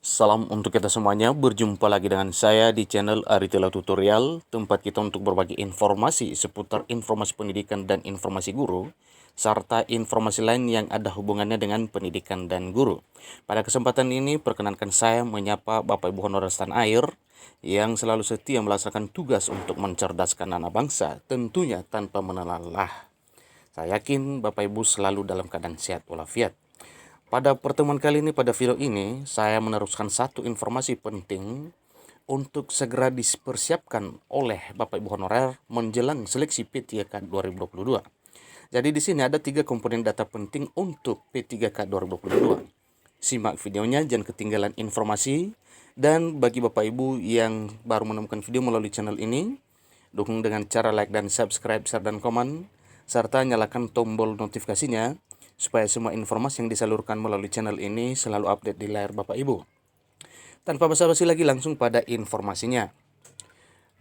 Salam untuk kita semuanya, berjumpa lagi dengan saya di channel Aritela Tutorial, tempat kita untuk berbagi informasi seputar informasi pendidikan dan informasi guru, serta informasi lain yang ada hubungannya dengan pendidikan dan guru. Pada kesempatan ini, perkenankan saya menyapa Bapak Ibu Honorer Tanah Air yang selalu setia melaksanakan tugas untuk mencerdaskan anak bangsa, tentunya tanpa menelalah. Saya yakin Bapak Ibu selalu dalam keadaan sehat walafiat. Pada pertemuan kali ini, pada video ini, saya meneruskan satu informasi penting untuk segera dipersiapkan oleh Bapak Ibu Honorer menjelang seleksi P3K 2022. Jadi di sini ada 3 komponen data penting untuk P3K 2022. Simak videonya, jangan ketinggalan informasi. Dan bagi Bapak Ibu yang baru menemukan video melalui channel ini, dukung dengan cara like dan subscribe, share dan komen, serta nyalakan tombol notifikasinya supaya semua informasi yang disalurkan melalui channel ini selalu update di layar Bapak Ibu. Tanpa basa-basi lagi, langsung pada informasinya.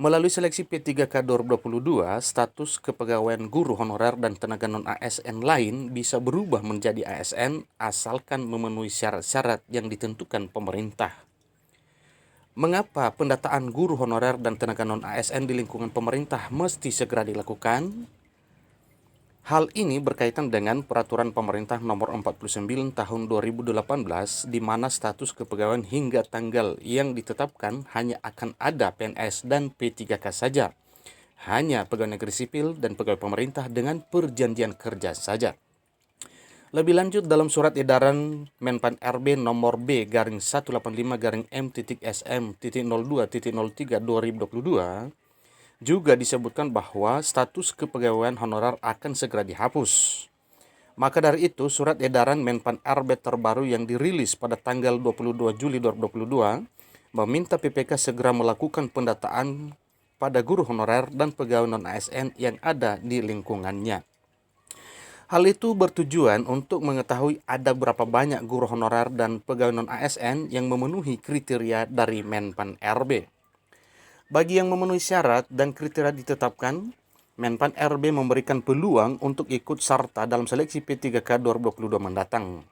Melalui seleksi P3K 2022, status kepegawaian guru honorer dan tenaga non-ASN lain bisa berubah menjadi ASN asalkan memenuhi syarat-syarat yang ditentukan pemerintah. Mengapa pendataan guru honorer dan tenaga non-ASN di lingkungan pemerintah mesti segera dilakukan? Hal ini berkaitan dengan Peraturan Pemerintah Nomor 49 Tahun 2018 di mana status kepegawaian hingga tanggal yang ditetapkan hanya akan ada PNS dan P3K saja. Hanya pegawai negeri sipil dan pegawai pemerintah dengan perjanjian kerja saja. Lebih lanjut dalam surat edaran Menpan RB nomor B garing 185 garing M.SM.02.03 2022 juga disebutkan bahwa status kepegawaian honorer akan segera dihapus. Maka dari itu, surat edaran Menpan RB terbaru yang dirilis pada tanggal 22 Juli 2022 meminta PPK segera melakukan pendataan pada guru honorer dan pegawai non-ASN yang ada di lingkungannya. Hal itu bertujuan untuk mengetahui ada berapa banyak guru honorer dan pegawai non-ASN yang memenuhi kriteria dari Menpan RB. Bagi yang memenuhi syarat dan kriteria ditetapkan, Menpan RB memberikan peluang untuk ikut serta dalam seleksi P3K 2022 mendatang.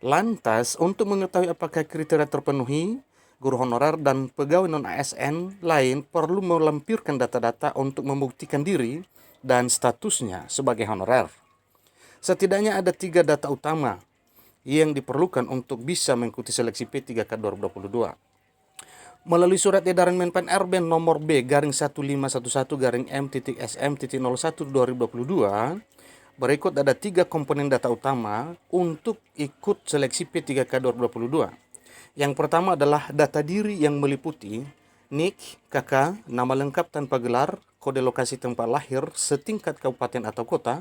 Lantas, untuk mengetahui apakah kriteria terpenuhi, guru honorer dan pegawai non-ASN lain perlu melampirkan data-data untuk membuktikan diri dan statusnya sebagai honorer. Setidaknya ada 3 data utama yang diperlukan untuk bisa mengikuti seleksi P3K 2022. Melalui surat edaran Menpan RB nomor B garing 1511 garing M.SM.01 2022, berikut ada 3 komponen data utama untuk ikut seleksi P3K 2022. Yang pertama adalah data diri yang meliputi NIK, KK, nama lengkap tanpa gelar, kode lokasi tempat lahir setingkat kabupaten atau kota,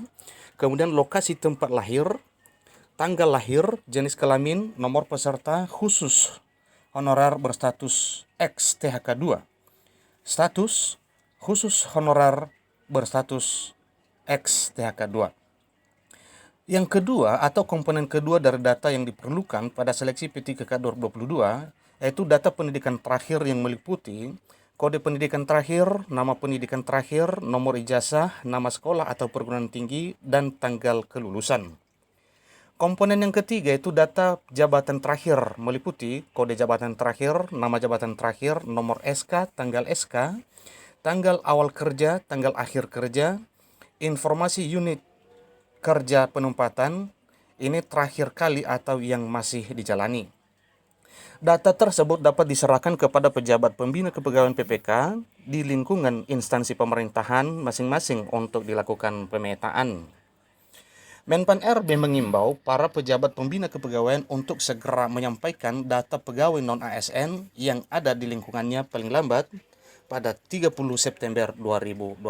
kemudian lokasi tempat lahir, tanggal lahir, jenis kelamin, nomor peserta khusus honorer berstatus X THK 2. Status khusus honorer berstatus X THK 2. Yang kedua atau komponen kedua dari data yang diperlukan pada seleksi P3K 2022 yaitu data pendidikan terakhir yang meliputi kode pendidikan terakhir, nama pendidikan terakhir, nomor ijazah, nama sekolah atau perguruan tinggi, dan tanggal kelulusan. Komponen yang ketiga itu data jabatan terakhir, meliputi kode jabatan terakhir, nama jabatan terakhir, nomor SK, tanggal awal kerja, tanggal akhir kerja, informasi unit kerja penempatan, ini terakhir kali atau yang masih dijalani. Data tersebut dapat diserahkan kepada pejabat pembina kepegawaian PPK di lingkungan instansi pemerintahan masing-masing untuk dilakukan pemetaan. Menpan RB mengimbau para pejabat pembina kepegawaian untuk segera menyampaikan data pegawai non-ASN yang ada di lingkungannya paling lambat pada 30 September 2022.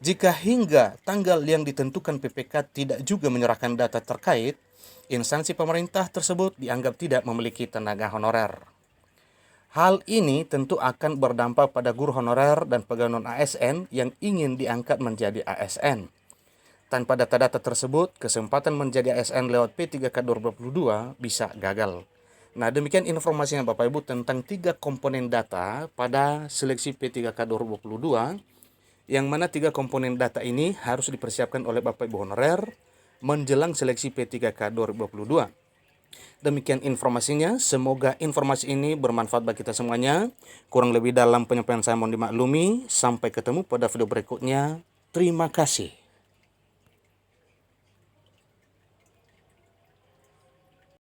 Jika hingga tanggal yang ditentukan PPK tidak juga menyerahkan data terkait, instansi pemerintah tersebut dianggap tidak memiliki tenaga honorer. Hal ini tentu akan berdampak pada guru honorer dan pegawai non-ASN yang ingin diangkat menjadi ASN. Tanpa data-data tersebut, kesempatan menjadi ASN lewat P3K 2022 bisa gagal. Nah, demikian informasinya Bapak Ibu tentang 3 komponen data pada seleksi P3K 2022, yang mana 3 komponen data ini harus dipersiapkan oleh Bapak Ibu honorer menjelang seleksi P3K 2022. Demikian informasinya, semoga informasi ini bermanfaat bagi kita semuanya. Kurang lebih dalam penyampaian saya mohon dimaklumi. Sampai ketemu pada video berikutnya. Terima kasih.